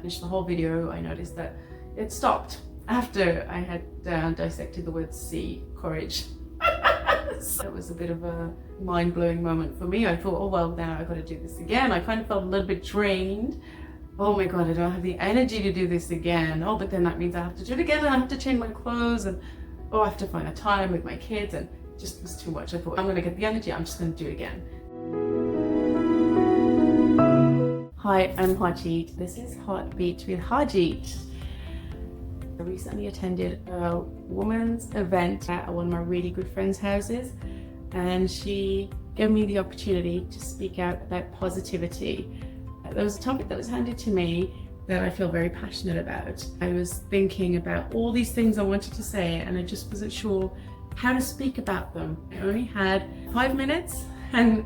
finished the whole video, I noticed that it stopped after I had dissected the word C, courage. So it was a bit of a mind-blowing moment for me. I thought, oh well, now I've got to do this again. I kind of felt a little bit drained. Oh my god, I don't have the energy to do this again. Oh, but then that means I have to do it again, and I have to change my clothes, and oh, I have to find a time with my kids, and it just was too much. I thought, I'm going to get the energy, I'm just going to do it again. Hi, I'm Harjeet. This is Heartbeat with Harjeet. I recently attended a women's event at one of my really good friends' houses, and she gave me the opportunity to speak out about positivity. There was a topic that was handed to me that I feel very passionate about. I was thinking about all these things I wanted to say, and I just wasn't sure how to speak about them. I only had 5 minutes, and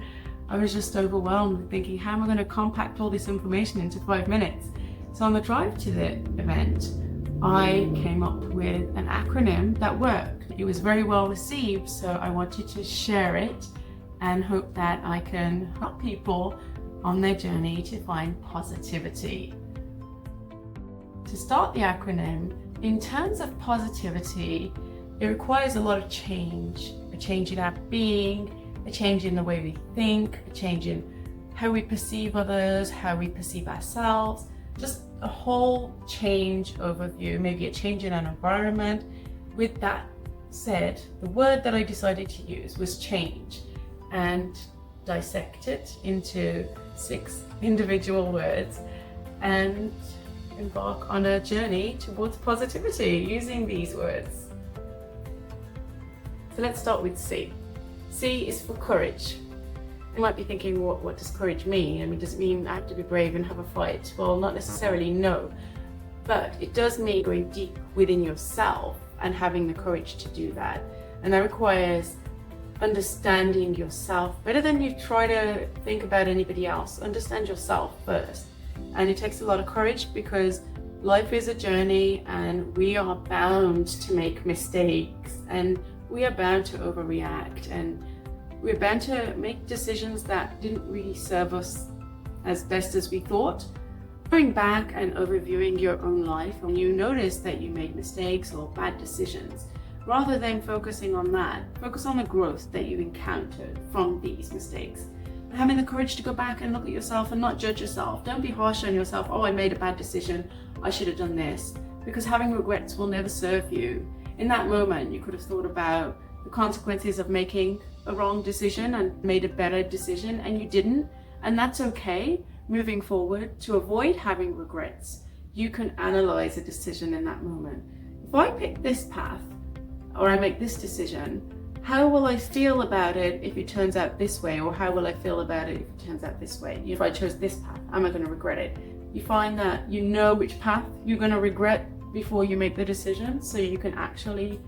I was just overwhelmed thinking, how am I going to compact all this information into 5 minutes? So on the drive to the event, I came up with an acronym that worked. It was very well received, so I wanted to share it and hope that I can help people on their journey to find positivity. To start the acronym, in terms of positivity, it requires a lot of change. A change in our being, a change in the way we think, a change in how we perceive others, how we perceive ourselves, just a whole change overview, maybe a change in an environment. With that said, the word that I decided to use was change, and dissect it into 6 individual words and embark on a journey towards positivity using these words. So let's start with C. C is for courage. You might be thinking, what does courage mean? I mean, does it mean I have to be brave and have a fight? Well, not necessarily, no. But it does mean going deep within yourself and having the courage to do that. And that requires understanding yourself better than you try to think about anybody else. Understand yourself first. And it takes a lot of courage because life is a journey, and we are bound to make mistakes, and we are bound to overreact, and we're bound to make decisions that didn't really serve us as best as we thought. Going back and overviewing your own life, when you notice that you made mistakes or bad decisions, rather than focusing on that, focus on the growth that you encountered from these mistakes. Having the courage to go back and look at yourself and not judge yourself. Don't be harsh on yourself. Oh, I made a bad decision, I should have done this. Because having regrets will never serve you. In that moment, you could have thought about the consequences of making a wrong decision and made a better decision, and you didn't. And that's okay. Moving forward, to avoid having regrets, you can analyze a decision in that moment. If I pick this path, or I make this decision, how will I feel about it if it turns out this way? Or how will I feel about it if it turns out this way? If I chose this path, am I going to regret it? You find that you know which path you're going to regret before you make the decision, so you can actually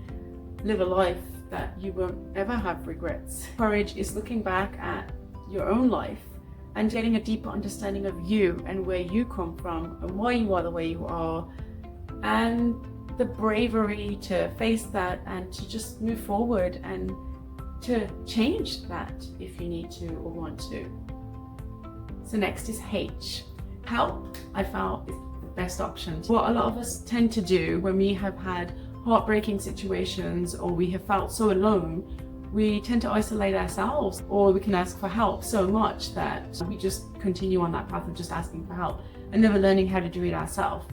live a life that you won't ever have regrets. Courage is looking back at your own life and getting a deeper understanding of you and where you come from and why you are the way you are, and the bravery to face that and to just move forward and to change that if you need to or want to. So next is H. Help, I felt, is the best option. What a lot of us tend to do when we have had heartbreaking situations or we have felt so alone, we tend to isolate ourselves, or we can ask for help so much that we just continue on that path of just asking for help and never learning how to do it ourselves.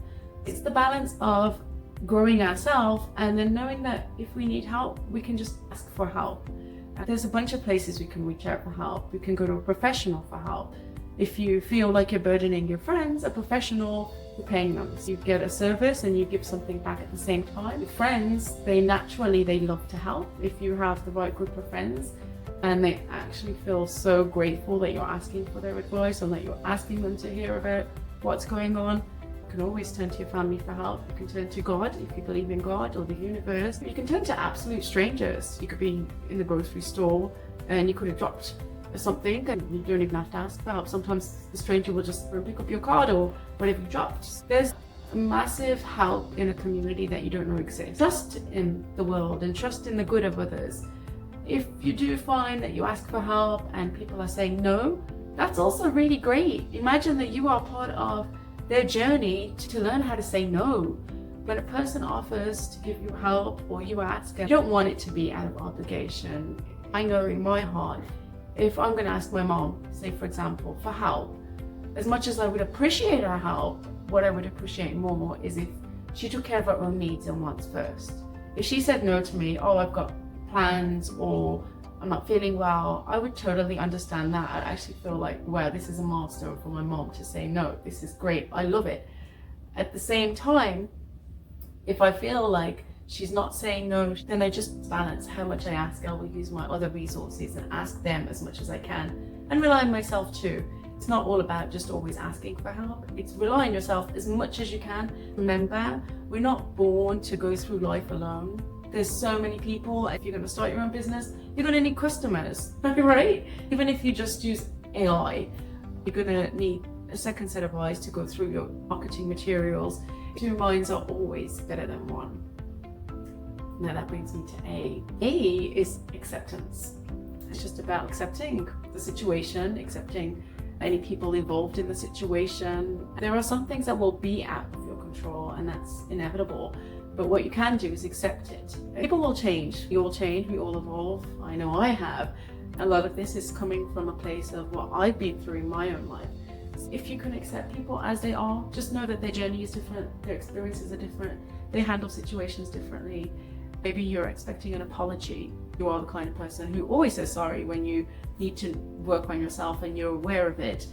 It's the balance of growing ourselves and then knowing that if we need help, we can just ask for help. There's a bunch of places we can reach out for help. We can go to a professional for help. If you feel like you're burdening your friends, a professional, you're paying them. You get a service and you give something back at the same time. With friends, they love to help. If you have the right group of friends and they actually feel so grateful that you're asking for their advice and that you're asking them to hear about what's going on, you can always turn to your family for help. You can turn to God if you believe in God or the universe. You can turn to absolute strangers. You could be in the grocery store and you could have dropped something and you don't even have to ask for help. Sometimes the stranger will just pick up your card or whatever you dropped. There's a massive help in a community that you don't know exists. Trust in the world and trust in the good of others. If you do find that you ask for help and people are saying no, that's also really great. Imagine that you are part of their journey to learn how to say no. When a person offers to give you help or you ask, you don't want it to be out of obligation. I know in my heart, if I'm going to ask my mom, say for example, for help, as much as I would appreciate her help, what I would appreciate more is if she took care of her own needs and wants first. If she said no to me, oh, I've got plans, or I'm not feeling well, I would totally understand that. I'd actually feel like, wow, this is a milestone for my mom to say no, this is great, I love it. At the same time, if I feel like she's not saying no, then I just balance how much I ask. I will use my other resources and ask them as much as I can, and rely on myself too. It's not all about just always asking for help. It's rely on yourself as much as you can. Remember, we're not born to go through life alone. There's so many people. If you're going to start your own business, you're going to need customers, right? Even if you just use AI, you're going to need a second set of eyes to go through your marketing materials. Two minds are always better than one. Now that brings me to A. A is acceptance. It's just about accepting the situation, accepting any people involved in the situation. There are some things that will be out of your control, and that's inevitable. But what you can do is accept it. People will change. We all change, we all evolve. I know I have. A lot of this is coming from a place of what I've been through in my own life. If you can accept people as they are, just know that their journey is different, their experiences are different, they handle situations differently. Maybe you're expecting an apology. You are the kind of person who always says sorry when you need to work on yourself and you're aware of it.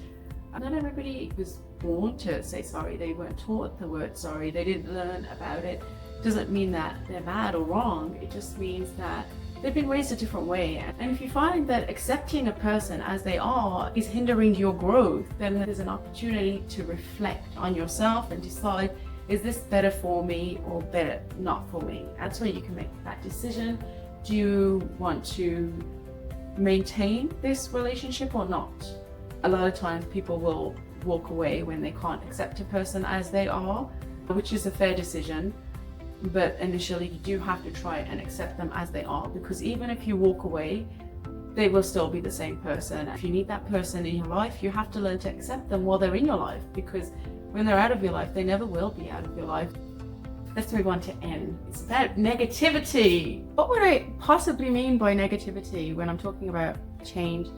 And not everybody was born to say sorry. They weren't taught the word sorry. They didn't learn about it. Doesn't mean that they're bad or wrong. It just means that they've been raised a different way. And if you find that accepting a person as they are is hindering your growth, then there's an opportunity to reflect on yourself and decide, is this better for me or better not for me? That's where you can make that decision. Do you want to maintain this relationship or not? A lot of times people will walk away when they can't accept a person as they are, which is a fair decision. But initially you do have to try and accept them as they are, because even if you walk away, they will still be the same person. If you need that person in your life, you have to learn to accept them while they're in your life, because when they're out of your life, they never will be out of your life. Let's move on to N. It's about negativity. What would I possibly mean by negativity when I'm talking about change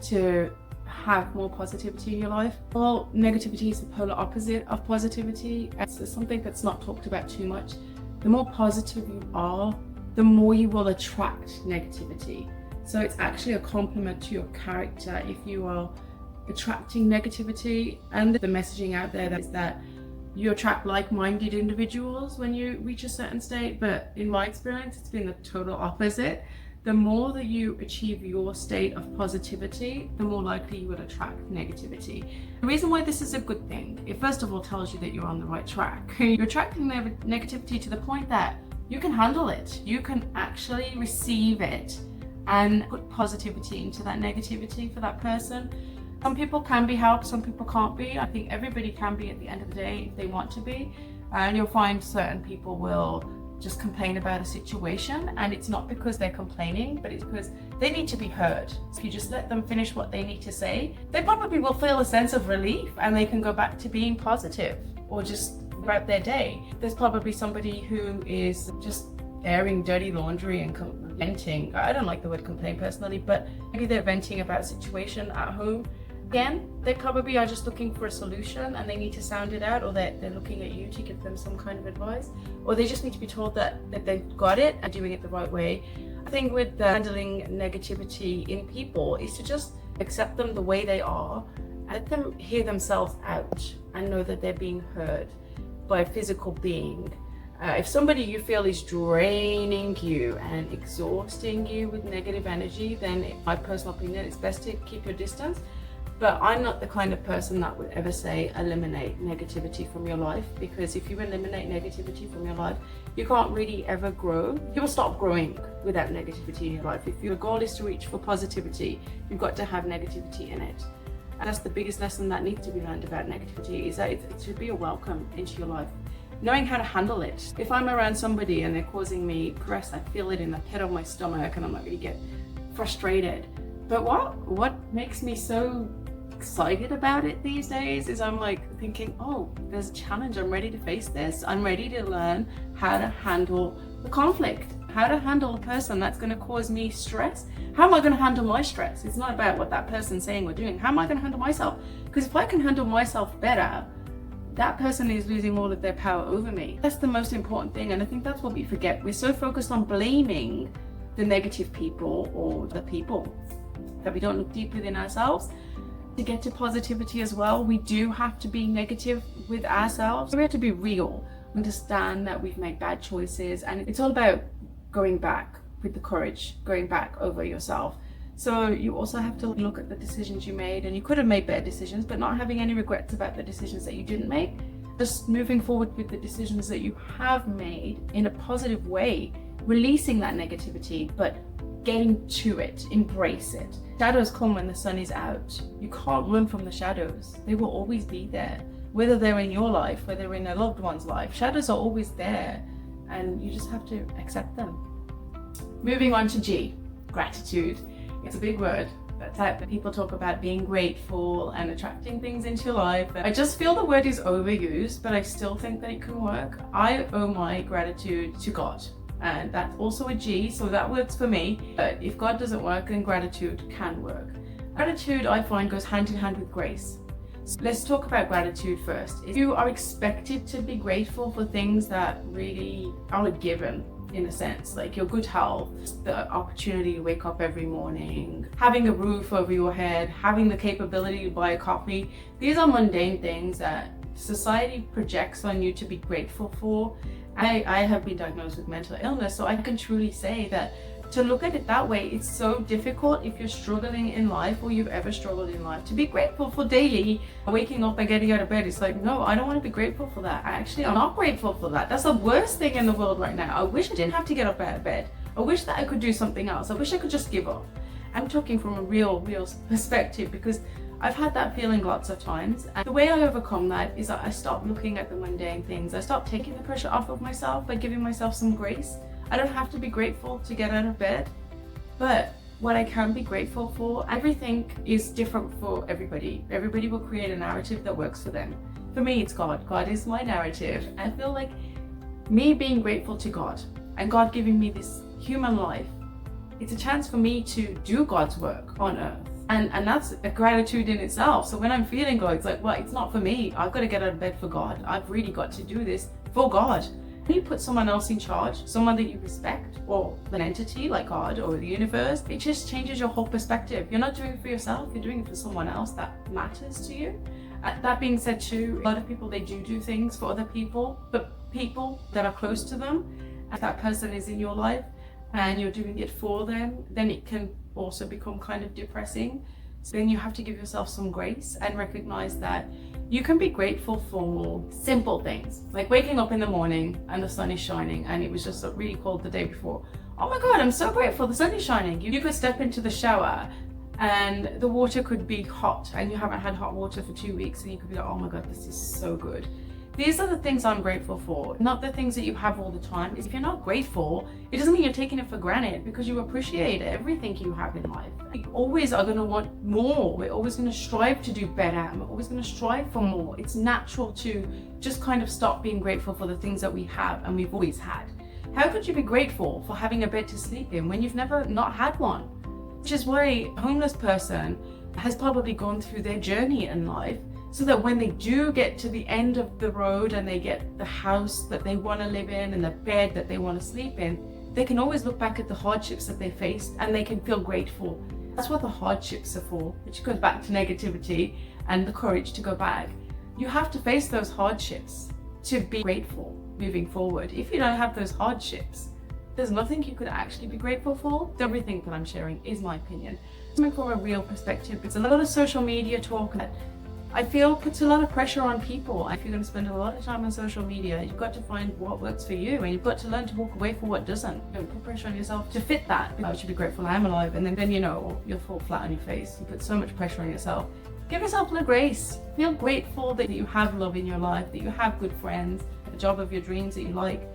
to have more positivity in your life? Well, negativity is the polar opposite of positivity. It's something that's not talked about too much. The more positive you are, the more you will attract negativity. So it's actually a compliment to your character if you are attracting negativity. And the messaging out there is that you attract like-minded individuals when you reach a certain state, but in my experience, it's been the total opposite. The more that you achieve your state of positivity, the more likely you will attract negativity. The reason why this is a good thing, it first of all tells you that you're on the right track. You're attracting negativity to the point that you can handle it. You can actually receive it and put positivity into that negativity for that person. Some people can be helped, some people can't be. I think everybody can be at the end of the day if they want to be. And you'll find certain people will just complain about a situation, and it's not because they're complaining, but it's because they need to be heard. If you just let them finish what they need to say, they probably will feel a sense of relief and they can go back to being positive or just about their day. There's probably somebody who is just airing dirty laundry and venting. I don't like the word complain personally, but maybe they're venting about a situation at home. Again, they probably are just looking for a solution and they need to sound it out, or they're looking at you to give them some kind of advice, or they just need to be told that they've got it and doing it the right way. I think with handling negativity in people is to just accept them the way they are, let them hear themselves out and know that they're being heard by a physical being. If somebody you feel is draining you and exhausting you with negative energy, then in my personal opinion, it's best to keep your distance. But I'm not the kind of person that would ever say eliminate negativity from your life, because if you eliminate negativity from your life, you can't really ever grow. You will stop growing without negativity in your life. If your goal is to reach for positivity, you've got to have negativity in it. And that's the biggest lesson that needs to be learned about negativity, is that it should be a welcome into your life. Knowing how to handle it. If I'm around somebody and they're causing me stress, I feel it in the pit of my stomach and I'm not going to get frustrated. But what makes me so excited about it these days is I'm like thinking, oh, there's a challenge. I'm ready to face this. I'm ready to learn how to handle the conflict, how to handle a person that's going to cause me stress. How am I going to handle my stress? It's not about what that person's saying or doing. How am I going to handle myself? Because if I can handle myself better, that person is losing all of their power over me. That's the most important thing. And I think that's what we forget. We're so focused on blaming the negative people or the people that we don't look deep within ourselves. To get to positivity as well, we do have to be negative with ourselves. We have to be real, understand that we've made bad choices, and it's all about going back with the courage, going back over yourself. So you also have to look at the decisions you made, and you could have made better decisions, but not having any regrets about the decisions that you didn't make. Just moving forward with the decisions that you have made in a positive way, releasing that negativity, but getting to it, embrace it. Shadows come when the sun is out. You can't run from the shadows. They will always be there. Whether they're in your life, whether they're in a loved one's life, shadows are always there, and you just have to accept them. Moving on to G, gratitude. It's a big word. That's how people talk about being grateful and attracting things into your life. I just feel the word is overused, but I still think that it can work. I owe my gratitude to God, and that's also a G, so that works for me. But if God doesn't work, then gratitude can work. Gratitude, I find, goes hand in hand with grace. So let's talk about gratitude first. If you are expected to be grateful for things that really are a given, in a sense, like your good health, the opportunity to wake up every morning, having a roof over your head, having the capability to buy a coffee, these are mundane things that society projects on you to be grateful for. I have been diagnosed with mental illness, so I can truly say that to look at it that way, it's so difficult if you're struggling in life or you've ever struggled in life to be grateful for daily waking up and getting out of bed. It's like, no, I don't want to be grateful for that. I'm not grateful for that. That's the worst thing in the world right now. I wish I didn't have to get up out of bed. I wish that I could do something else. I wish I could just give up. I'm talking from a real perspective, because I've had that feeling lots of times. And the way I overcome that is that I stop looking at the mundane things. I stop taking the pressure off of myself by giving myself some grace. I don't have to be grateful to get out of bed, but what I can be grateful for, everything is different for everybody. Everybody will create a narrative that works for them. For me, it's God. God is my narrative. I feel like me being grateful to God and God giving me this human life, it's a chance for me to do God's work on earth. And that's a gratitude in itself. So when I'm feeling God, it's like, well, it's not for me. I've got to get out of bed for God. I've really got to do this for God. When you put someone else in charge, someone that you respect, or an entity like God or the universe, it just changes your whole perspective. You're not doing it for yourself, you're doing it for someone else that matters to you. That being said too, a lot of people, they do things for other people, but people that are close to them, if that person is in your life and you're doing it for them, then it can also become kind of depressing. So then you have to give yourself some grace and recognize that you can be grateful for simple things, like waking up in the morning and the sun is shining and it was just really cold the day before. Oh my God, I'm so grateful the sun is shining. You could step into the shower and the water could be hot and you haven't had hot water for 2 weeks and you could be like, oh my God, this is so good. These are the things I'm grateful for, not the things that you have all the time. If you're not grateful, it doesn't mean you're taking it for granted, because you appreciate everything you have in life. We always are going to want more. We're always going to strive to do better, and we're always going to strive for more. It's natural to just kind of stop being grateful for the things that we have and we've always had. How could you be grateful for having a bed to sleep in when you've never not had one? Which is why a homeless person has probably gone through their journey in life, so that when they do get to the end of the road and they get the house that they want to live in and the bed that they want to sleep in, they can always look back at the hardships that they faced and they can feel grateful. That's what the hardships are for, which goes back to negativity and the courage to go back. You have to face those hardships to be grateful moving forward. If you don't have those hardships, there's nothing you could actually be grateful for. Everything that I'm sharing is my opinion. Coming from a real perspective, it's a lot of social media talk that I feel puts a lot of pressure on people. If you're going to spend a lot of time on social media, you've got to find what works for you, and you've got to learn to walk away from what doesn't. Don't put pressure on yourself to fit that. I should be grateful I'm alive, and then you'll fall flat on your face. You put so much pressure on yourself. Give yourself a little grace. Feel grateful that you have love in your life, that you have good friends, the job of your dreams that you like,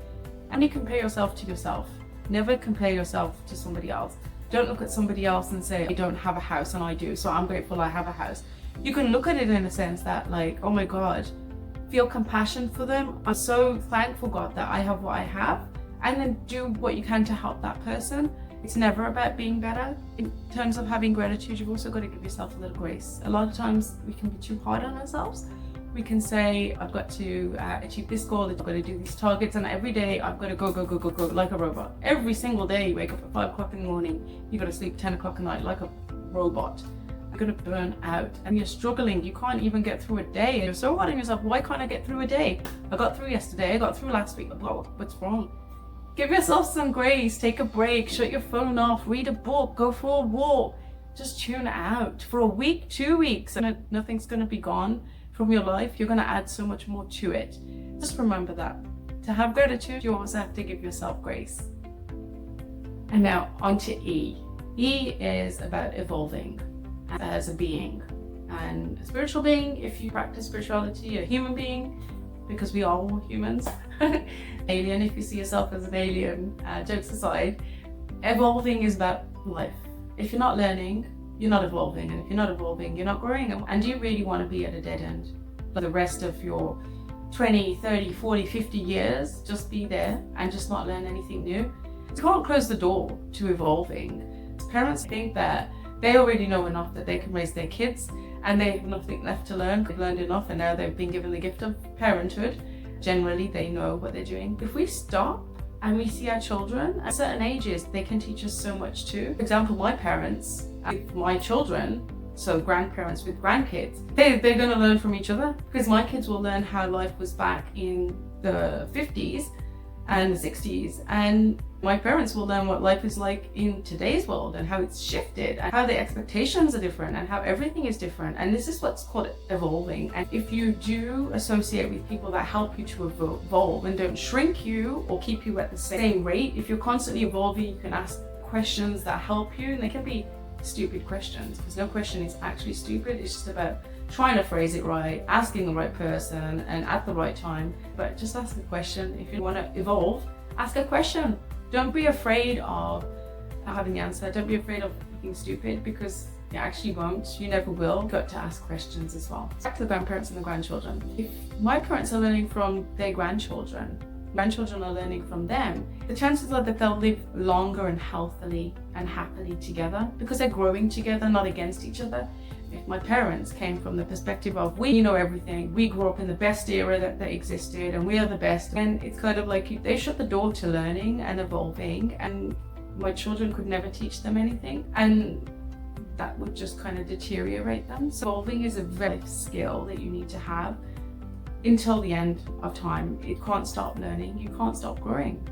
and you compare yourself to yourself. Never compare yourself to somebody else. Don't look at somebody else and say, I don't have a house and I do, so I'm grateful I have a house. You can look at it in a sense that like, oh my God, feel compassion for them. I'm so thankful, God, that I have what I have, and then do what you can to help that person. It's never about being better. In terms of having gratitude, you've also got to give yourself a little grace. A lot of times we can be too hard on ourselves. We can say, I've got to achieve this goal, I've got to do these targets, and every day I've got to go like a robot. Every single day you wake up at 5 o'clock in the morning, you got to sleep 10 o'clock at night like a robot. You're going to burn out and you're struggling. You can't even get through a day. And you're so hard on yourself. Why can't I get through a day? I got through yesterday, I got through last week. Whoa, what's wrong? Give yourself some grace, take a break, shut your phone off, read a book, go for a walk. Just tune out for a week, 2 weeks, and nothing's going to be gone from your life. You're going to add so much more to it. Just remember that. To have gratitude, you also have to give yourself grace. And now on to E. E is about evolving as a being. And a spiritual being, if you practice spirituality, a human being, because we are all humans. Alien, if you see yourself as an alien, jokes aside, evolving is about life. If you're not learning, you're not evolving, and if you're not evolving, you're not growing. And do you really want to be at a dead end for the rest of your 20, 30, 40, 50 years? Just be there and just not learn anything new. You can't close the door to evolving. Parents think that they already know enough that they can raise their kids and they have nothing left to learn. They've learned enough and now they've been given the gift of parenthood. Generally, they know what they're doing. If we stop and we see our children at certain ages, they can teach us so much too. For example, my parents with my children, so grandparents with grandkids, they're going to learn from each other, because my kids will learn how life was back in the 50s and the 60s, and my parents will learn what life is like in today's world and how it's shifted and how the expectations are different and how everything is different. And this is what's called evolving. And if you do associate with people that help you to evolve and don't shrink you or keep you at the same rate, if you're constantly evolving, you can ask questions that help you, and they can be stupid questions, because no question is actually stupid. It's just about trying to phrase it right, asking the right person and at the right time. But just ask a question. If you want to evolve, ask a question. Don't be afraid of not having the answer. Don't be afraid of being stupid, because you actually won't. You never will. You've got to ask questions as well. Back to the grandparents and the grandchildren. If my parents are learning from their grandchildren are learning from them, the chances are that they'll live longer and healthily and happily together, because they're growing together, not against each other. If my parents came from the perspective of, we know everything, we grew up in the best era that existed and we are the best, and it's kind of like they shut the door to learning and evolving, and my children could never teach them anything, and that would just kind of deteriorate them. So evolving is a very skill that you need to have until the end of time. You can't stop learning, you can't stop growing.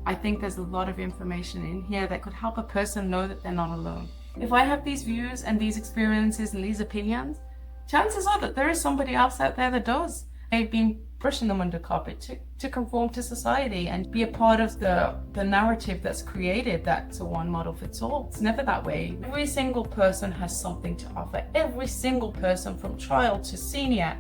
I think there's a lot of information in here that could help a person know that they're not alone. If I have these views and these experiences and these opinions, chances are that there is somebody else out there that does. They've been brushing them under carpet to conform to society and be a part of the narrative that's created that's a one model fits all. It's never that way. Every single person has something to offer. Every single person, from child to senior,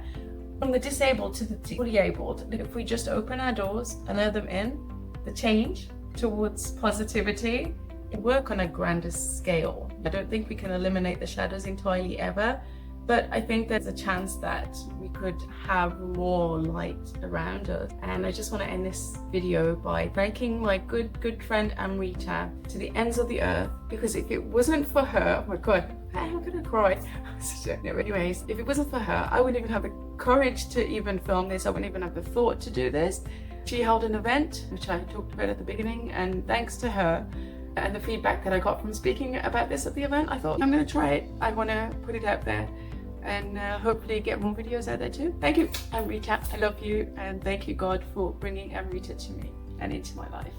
from the disabled to the fully abled. If we just open our doors and let them in, the change towards positivity, work on a grander scale. I don't think we can eliminate the shadows entirely ever, but I think there's a chance that we could have more light around us. And I just want to end this video by thanking my good friend Amrita to the ends of the earth, because if it wasn't for her, oh my God, I'm gonna cry. Anyways, if it wasn't for her, I wouldn't even have the courage to even film this. I wouldn't even have the thought to do this. She held an event, which I talked about at the beginning, and thanks to her and the feedback that I got from speaking about this at the event, I thought, I'm going to try it. I want to put it out there and hopefully get more videos out there too. Thank you, Amrita. I love you, and thank you, God, for bringing Amrita to me and into my life.